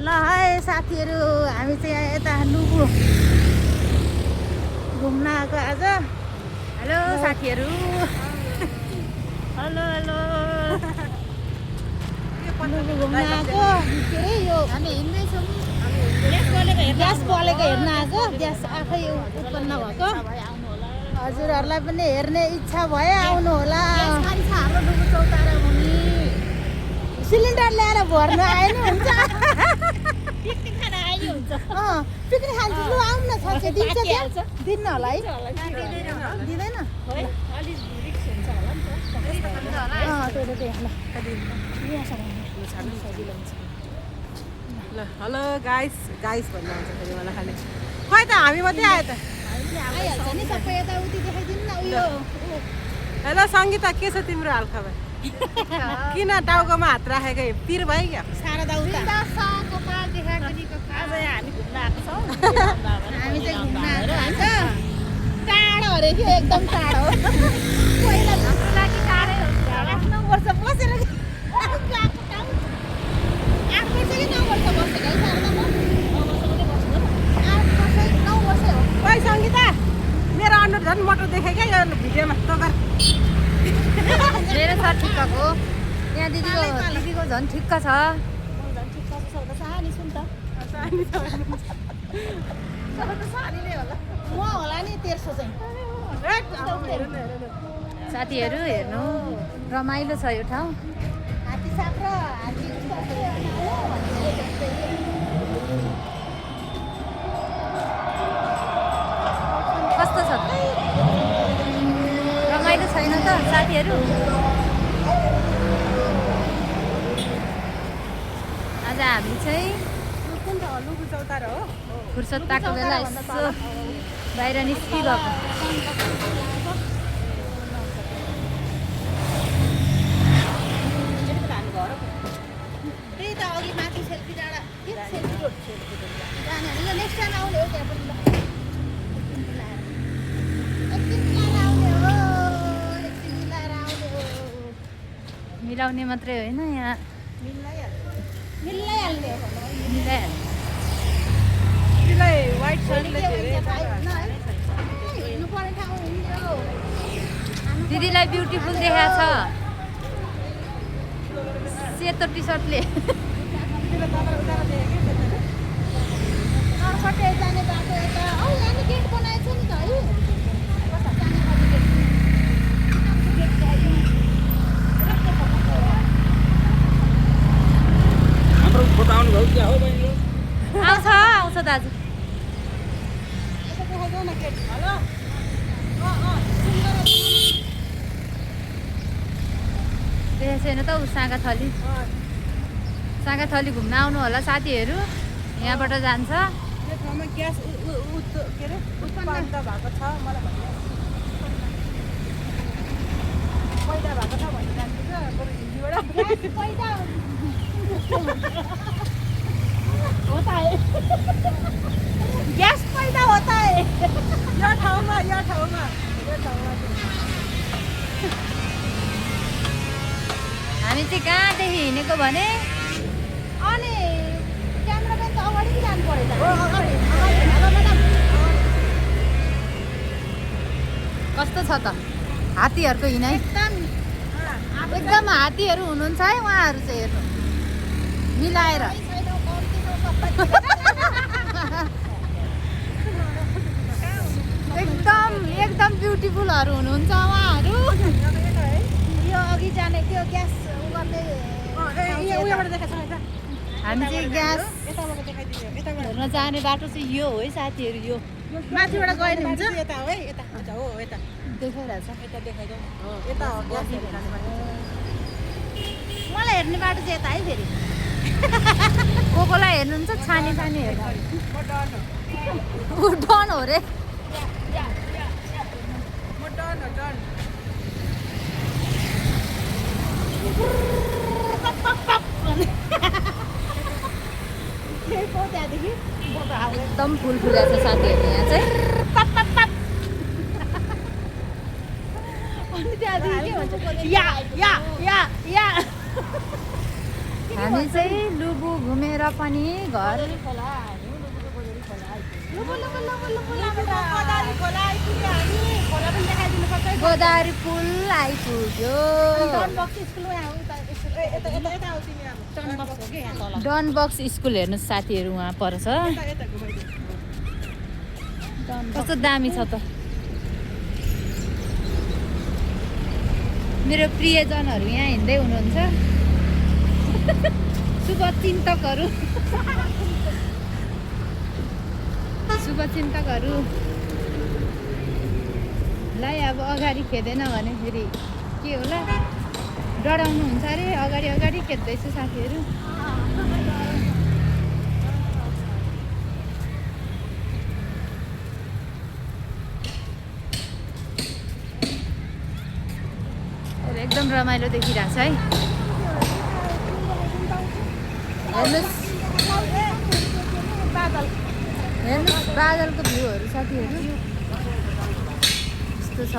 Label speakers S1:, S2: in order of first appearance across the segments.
S1: ल है साथीहरू हामी चाहिँ यता लुबु घुम्न आएको आज। हेलो साथीहरू। Hello hello. लुबु घुम्न आएको के अरे यो हामी हिँड्दैछौँ। ग्यास बलेको हेर्न आएको। ग्यास आफै उत्पन्न भएको। हजुरहरूलाई पनि हेर्ने इच्छा भयो आउनु होला। सिलिन्डर ल्याएर भर्नु आए नि हुन्छ। पिकनिक खान आए नि हुन्छ। पिकनिक खान्छ लु आउनु न साँच्चै दिन्छ त्यहाँ दिन्न होला है। दिँदैन
S2: ल हेलो गाइस गाइस भन्नु आउँछ फेरि मलाई खालि खोइ त हामी मात्रै आयो त
S1: आइहाल्छ नि सबै यताउति देखाइदिनु न उयो।
S2: हेलो सङ्गीता के छ तिम्रो हालखबर किन टाउकोमा हात राखेको पिर भयो क्या
S1: सारा दाउता हामी चाहिँ घुम्न आएको टाढो अरे कि एकदम टाढो। पहिला झुम्रो लागि टाढै हुन्छ। 8-9 वर्ष बसेर 8 वर्ष कि 9 वर्ष बसेको है सारदामा। 8 वर्ष 9 वर्ष हो।
S2: ओइ सङ्गीता मेरो अनुहार झन् मोटो देखेँ क्या यो भिडियोमा तँका
S1: मेरो छ ठिक्कको। यहाँ दिदीको झन् ठिक्क छ। झन् ठिक्क छ सानी सुन त। म होला नि 1300 चाहिँ। साथीहरू हेर्नु रमाइलो छ यो ठाउँ। हात्ती साप र हात्ती कस्तो छ रमाइलो छैन त साथीहरू। आज हामी चाहिँ फुर्सद पाएको बेला यसो बाहिर निस्किरहेको। त्यही त अघि माथि सेल्फी डाँडा नेक्स्ट टाइम आउने हो त्यहाँ पनि। मिलाउने मात्रै होइन यहाँ मिलाइहाल्ने हो।
S2: वाइट सर्टले
S1: दिदीलाई ब्युटिफुल देखाएको छ सेतो टी सर्टले। जाने बाटो यता यहाँ गेट बनाएको छ नि त है। आउँछ दाजु। देखेको छैन त ऊ साँगाथली घुम्न आउनु होला साथीहरू। यहाँबाट जान्छ।
S2: यो ठाउँमा ग्यास के अरे उत्पन्न भएको छ मलाई भन्नु पैदा भएको छ भन्ने जान्छु क्या बरु हिन्दीबाट
S1: पैदा होता है ग्यास पैदा होता है
S2: यो ठाउँमा
S1: हामी चाहिँ कहाँदेखि हिँडेको भने अनि क्यामेराम्यान त अगाडि पनि जानु पऱ्यो त। कस्तो छ त हात्तीहरूको हिँडाइ। एकदम हात्तीहरू हुनुहुन्छ है उहाँहरू चाहिँ हेर्नु मिलाएर। एकदम ब्युटिफुलहरू हुनुहुन्छ उहाँहरू। यो अघि जाने त्यो ग्यास गर्ने हामी चाहिँ ग्यास हेर्न जाने बाटो चाहिँ यो हो है साथीहरू। यो माथिबाट गयो भने हुन्छ
S2: यता हो है यता हुन्छ हो यता
S1: देखाइरहेछ।
S2: यता देखाइदेऊ यता हो ग्यास हेर्नु जाने बाटो।
S1: मलाई हेर्ने बाटो चाहिँ यता है फेरि। कोकोलाई हेर्नुहुन्छ छानी हेर्नु ऊ डन हो रे। एकदम फुल फुलेको छ साथीहरू यहाँ चाहिँ। हामी चाहिँ लुबु घुमेर पनि घर गोदावरी पुल आइपुग्यो डन बक्स स्कुल हेर्नु साथीहरू उहाँ पर्छ कस्तो दामी छ त मेरो प्रियजनहरू यहाँ हिँड्दै हुनुहुन्छ शुभचिन्तकहरूलाई अब अगाडि खेदेन भने फेरि के होला डराउनुहुन्छ अरे अगाडि अगाडि खेद्दैछु साथीहरू एकदम रमाइलो देखिरहेको छ है हेर्नुहोस् बादलको भ्यूहरू साथीहरू यस्तो छ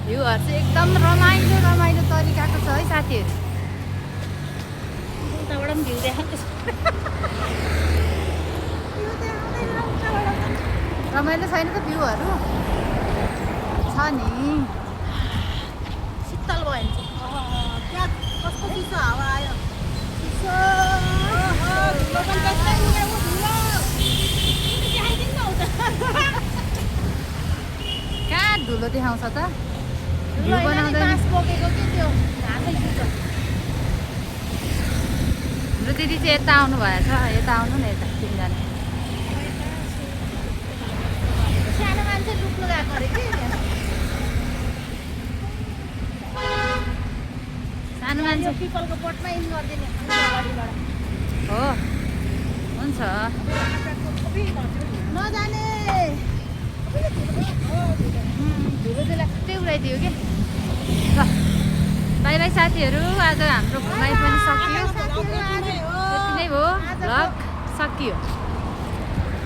S1: भ्यूहरू चाहिँ एकदम रमाइलो तरिकाको छ है साथीहरू उताबाट पनि भ्यू देखाएको छ रमाइलो छैन त भ्यूहरू छ नि शीतल भयो त्यहाँ कस्तो चिसो हावा आयो कहाँ धुलो देखाउँछ त हाम्रो दिदी चाहिँ यता आउनु भएछ यता आउनु न यता तिनजना सानो मान्छे लुक्नु गएको अरे कि सानो मान्छे पिपलको बोटमा इन गरिदिने अगाडिबाट हो हुन्छ नजाने धुलो चाहिँ लाक्कै उडाइदियो कि ल बाई बाई साथीहरू आज हाम्रो घुमाइ पनि सकियो यति नै हो भ्लग सकियो